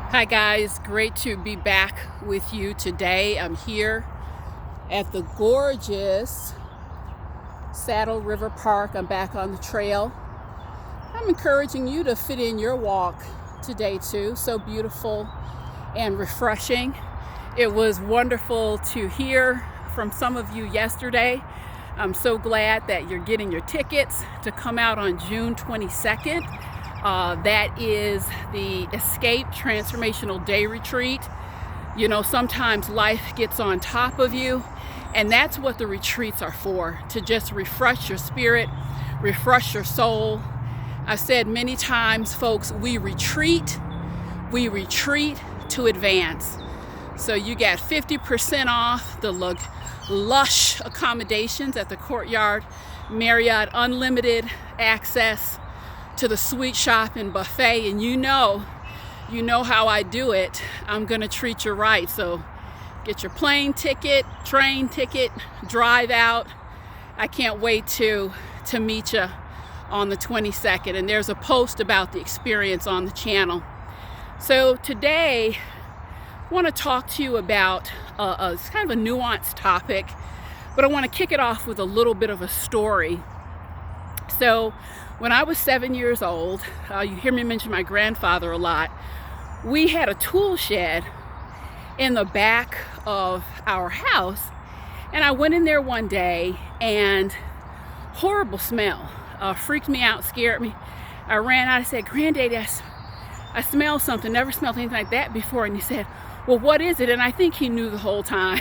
Hi guys, great to be back with you today. I'm here at the gorgeous Saddle River Park. I'm back on the trail. I'm encouraging you to fit in your walk today too. So beautiful and refreshing. It was wonderful to hear from some of you yesterday. I'm so glad that you're getting your tickets to come out on June 22nd. That is the Escape Transformational Day Retreat. You know, sometimes life gets on top of you, and that's what the retreats are for, to just refresh your spirit, refresh your soul. I've said many times, folks, we retreat to advance. So you got 50% off the lush accommodations at the Courtyard Marriott, unlimited access to the sweet shop and buffet, and you know how I do it. I'm gonna treat you right. So get your plane ticket, train ticket, drive out. I can't wait to meet you on the 22nd, and there's a post about the experience on the channel. So today I want to talk to you about it's kind of a nuanced topic, but I want to kick it off with a little bit of a story. So when I was 7 years old, you hear me mention my grandfather a lot, we had a tool shed in the back of our house, and I went in there one day and horrible smell freaked me out, scared me. I ran out. I said, "Granddaddy, I smell something, never smelled anything like that before." And he said, "Well, what is it?" And I think he knew the whole time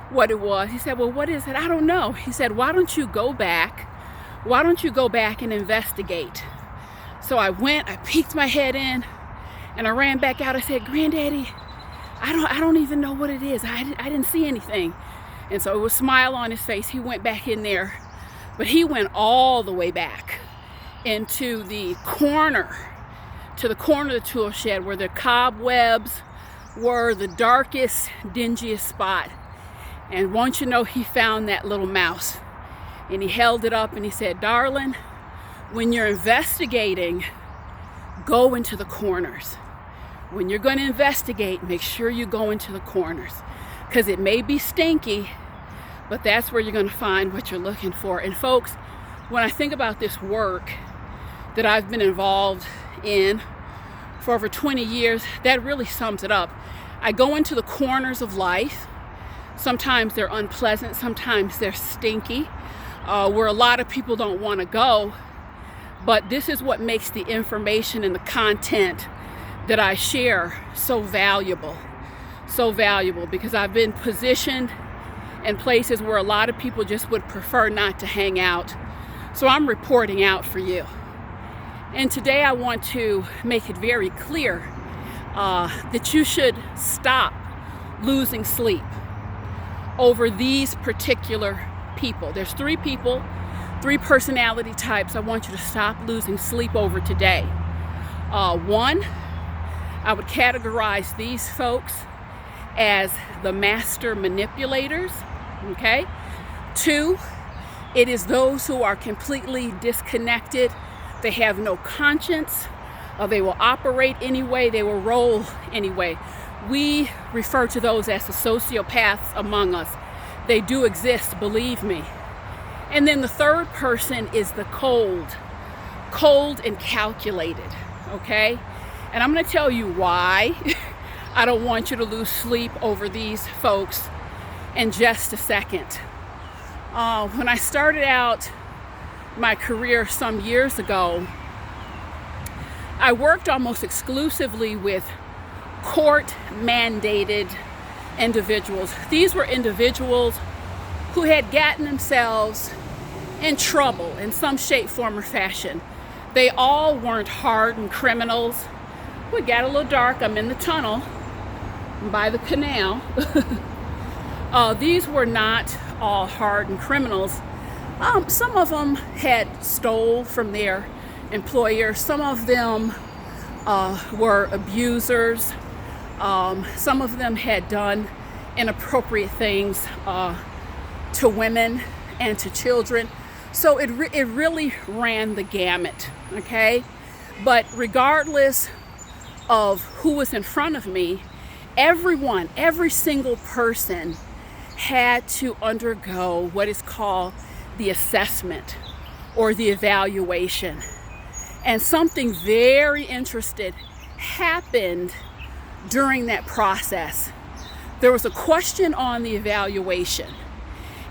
what it was. He said, "Well, what is it?" "I don't know." He said, Why don't you go back and investigate?" So I went, I peeked my head in, and I ran back out. I said, "Granddaddy, I don't even know what it is. I didn't see anything." And so it was a smile on his face. He went back in there, but he went all the way back into the corner, of the tool shed where the cobwebs were, the darkest, dingiest spot. And won't you know, he found that little mouse. And he held it up and he said, "Darling, when you're investigating, go into the corners. When you're going to investigate, make sure you go into the corners. Because it may be stinky, but that's where you're going to find what you're looking for." And folks, when I think about this work that I've been involved in for over 20 years, that really sums it up. I go into the corners of life. Sometimes they're unpleasant, sometimes they're stinky, where a lot of people don't want to go. But this is what makes the information and the content that I share so valuable, because I've been positioned in places where a lot of people just would prefer not to hang out. So I'm reporting out for you. And today I want to make it very clear that you should stop losing sleep over these particular people. There's three people, three personality types I want you to stop losing sleep over today. One, I would categorize these folks as the master manipulators, okay? Two, it is those who are completely disconnected. They have no conscience. They will operate anyway. They will roll anyway. We refer to those as the sociopaths among us. They do exist, believe me. And then the third person is the cold and calculated, okay? And I'm going to tell you why I don't want you to lose sleep over these folks in just a second. When I started out my career some years ago, I worked almost exclusively with court-mandated individuals. These were individuals who had gotten themselves in trouble in some shape, form, or fashion. They all weren't hardened criminals. We got a little dark. I'm in the tunnel by the canal. These were not all hardened criminals. Some of them had stole from their employer. Some of them were abusers. Some of them had done inappropriate things to women and to children. So it really ran the gamut, okay? But regardless of who was in front of me, every single person had to undergo what is called the assessment or the evaluation. And something very interesting happened during that process. There was a question on the evaluation,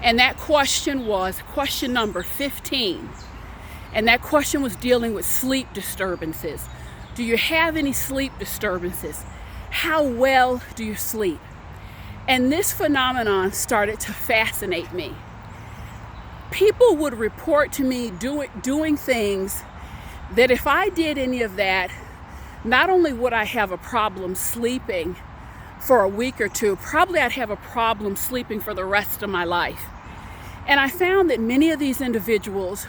and that question was question number 15. And that question was dealing with sleep disturbances. Do you have any sleep disturbances? How well do you sleep? And this phenomenon started to fascinate me. People would report to me doing things that if I did any of that, not only would I have a problem sleeping for a week or two, probably I'd have a problem sleeping for the rest of my life. And I found that many of these individuals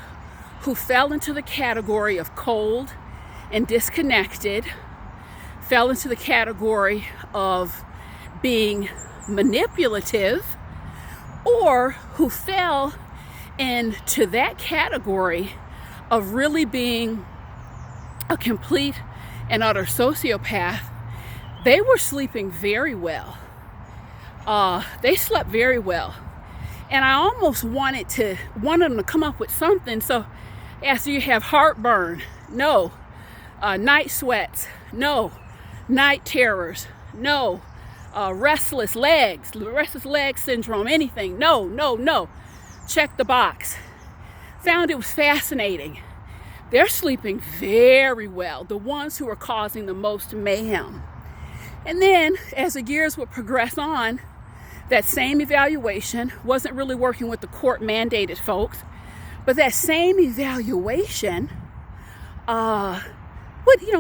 who fell into the category of cold and disconnected, fell into the category of being manipulative, or who fell into that category of really being a complete and utter sociopath, they were sleeping very well. They slept very well. And I almost wanted them to come up with something. So I asked, do you have heartburn? No. Night sweats? No. Night terrors? No. Restless leg syndrome? Anything? No. Check the box. Found it was fascinating. They're sleeping very well, the ones who are causing the most mayhem. And then as the years would progress on, that same evaluation wasn't really working with the court mandated folks, but that same evaluation,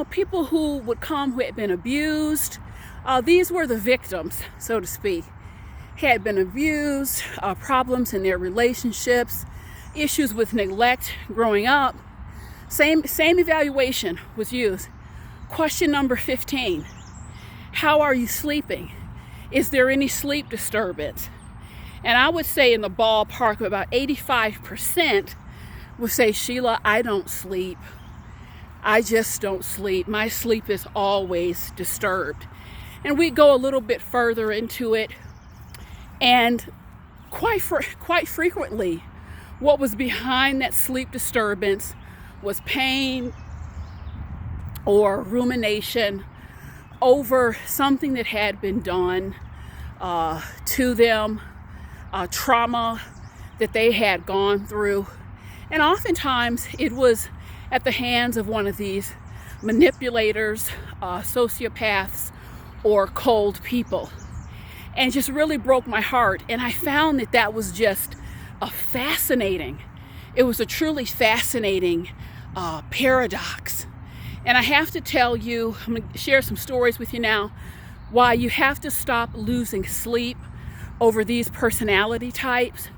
people who would come who had been abused, these were the victims, so to speak, had been abused, problems in their relationships, issues with neglect growing up. Same evaluation was used. Question number 15, how are you sleeping? Is there any sleep disturbance? And I would say in the ballpark of about 85% would say, Sheila, I don't sleep. I just don't sleep. My sleep is always disturbed. And we go a little bit further into it, and quite frequently, what was behind that sleep disturbance was pain or rumination over something that had been done to them, trauma that they had gone through. And oftentimes it was at the hands of one of these manipulators, sociopaths, or cold people. And it just really broke my heart. And I found that was just it was a truly fascinating paradox. And I have to tell you, I'm going to share some stories with you now, why you have to stop losing sleep over these personality types.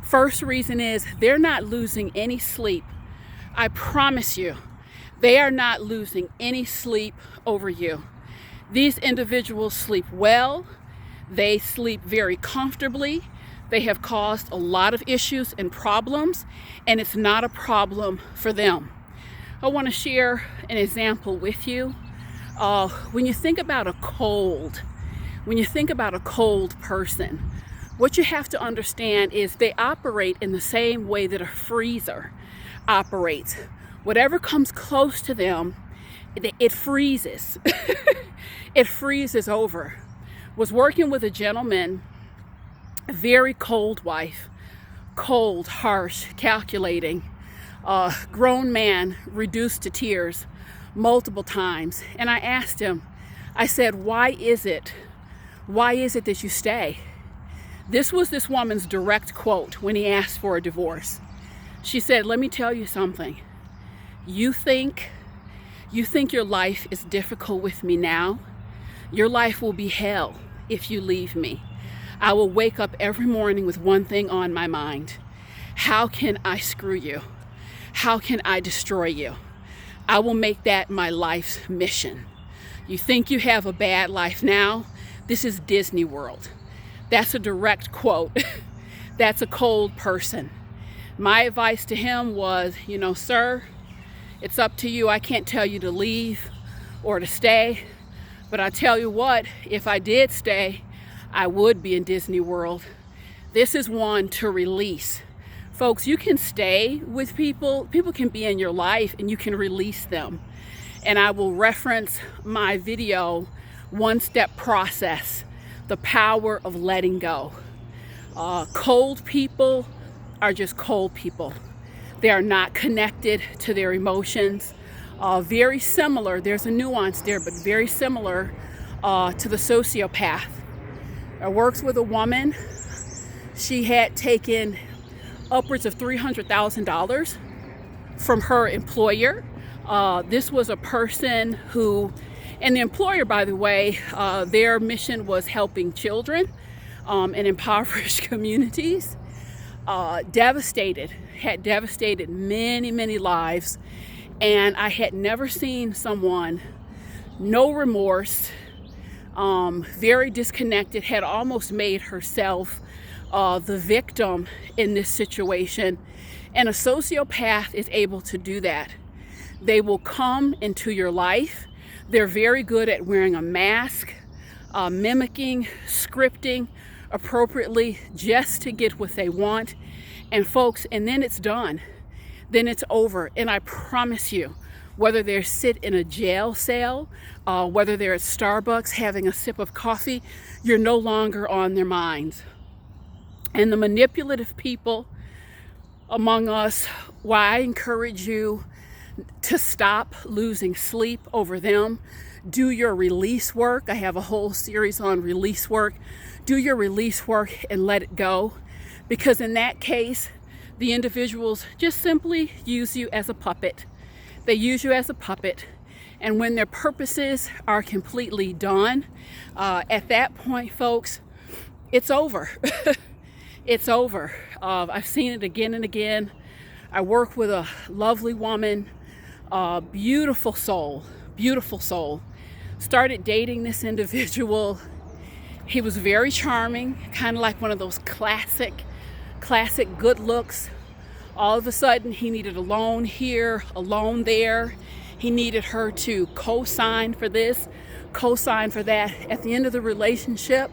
First reason is they're not losing any sleep. I promise you, they are not losing any sleep over you. These individuals sleep well. They sleep very comfortably. They have caused a lot of issues and problems, and it's not a problem for them. I want to share an example with you. When you think about a cold person, what you have to understand is they operate in the same way that a freezer operates. Whatever comes close to them, it freezes. It freezes over. Was working with a gentleman, a very cold wife, cold, harsh, calculating, grown man, reduced to tears multiple times. And I asked him, I said, why is it that you stay? This was this woman's direct quote when he asked for a divorce. She said, let me tell you something. You think your life is difficult with me now? Your life will be hell if you leave me. I will wake up every morning with one thing on my mind. How can I screw you? How can I destroy you? I will make that my life's mission. You think you have a bad life now? This is Disney World. That's a direct quote. That's a cold person. My advice to him was, sir, it's up to you. I can't tell you to leave or to stay. But I tell you what, if I did stay, I would be in Disney World. This is one to release. Folks, you can stay with people. People can be in your life and you can release them. And I will reference my video, One-Step Process, the power of letting go. Cold people are just cold people. They are not connected to their emotions. Very similar, there's a nuance there, but very similar to the sociopath. I worked with a woman. She had taken upwards of $300,000 from her employer. This was a person who, and the employer, by the way, their mission was helping children in impoverished communities. Had devastated many, many lives. And I had never seen someone, no remorse, very disconnected, had almost made herself the victim in this situation. And a sociopath is able to do that. They will come into your life. They're very good at wearing a mask, mimicking, scripting appropriately just to get what they want. And folks, and then it's done. Then it's over. And I promise you, whether they're sit in a jail cell, whether they're at Starbucks having a sip of coffee, you're no longer on their minds. And the manipulative people among us, why I encourage you to stop losing sleep over them. Do your release work. I have a whole series on release work. Do your release work and let it go. Because in that case, the individuals just simply use you as a puppet. They use you as a puppet. And when their purposes are completely done, at that point, folks, it's over. It's over. I've seen it again and again. I work with a lovely woman, beautiful soul, beautiful soul. Started dating this individual. He was very charming, kind of like one of those classic good looks. All of a sudden, he needed a loan here, a loan there. He needed her to co-sign for this, co-sign for that. At the end of the relationship,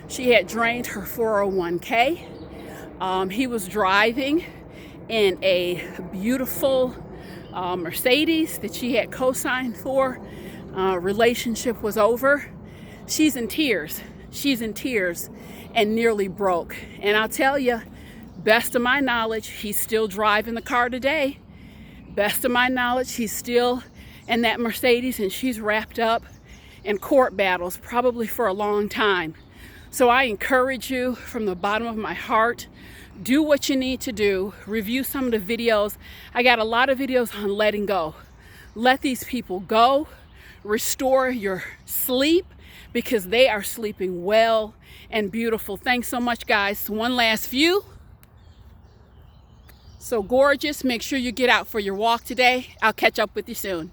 she had drained her 401k. He was driving in a beautiful Mercedes that she had co-signed for. Relationship was over. She's in tears. She's in tears and nearly broke. And I'll tell you, best of my knowledge, he's still driving the car today. Best of my knowledge, he's still in that Mercedes, and she's wrapped up in court battles, probably for a long time. So I encourage you from the bottom of my heart, do what you need to do. Review some of the videos. I got a lot of videos on letting go. Let these people go. Restore your sleep, because they are sleeping well and beautiful. Thanks so much, guys. One last view. So gorgeous. Make sure you get out for your walk today. I'll catch up with you soon.